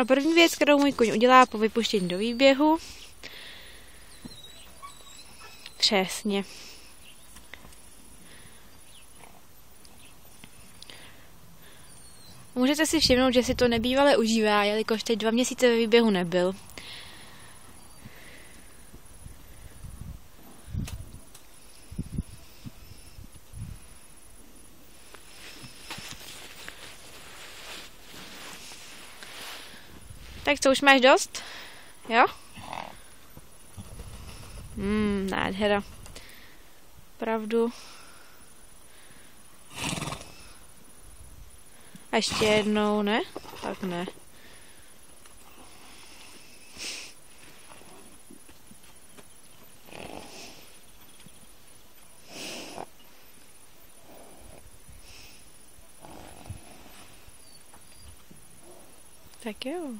A první věc, kterou můj kůň udělá po vypuštění do výběhu, přesně. Můžete si všimnout, že si to nebývale užívá, jelikož teď 2 měsíce ve výběhu nebyl. Tak co, už máš dost? Jo? Nádhera. Pravdu. A ještě jednou, ne? Tak ne. Tak jo.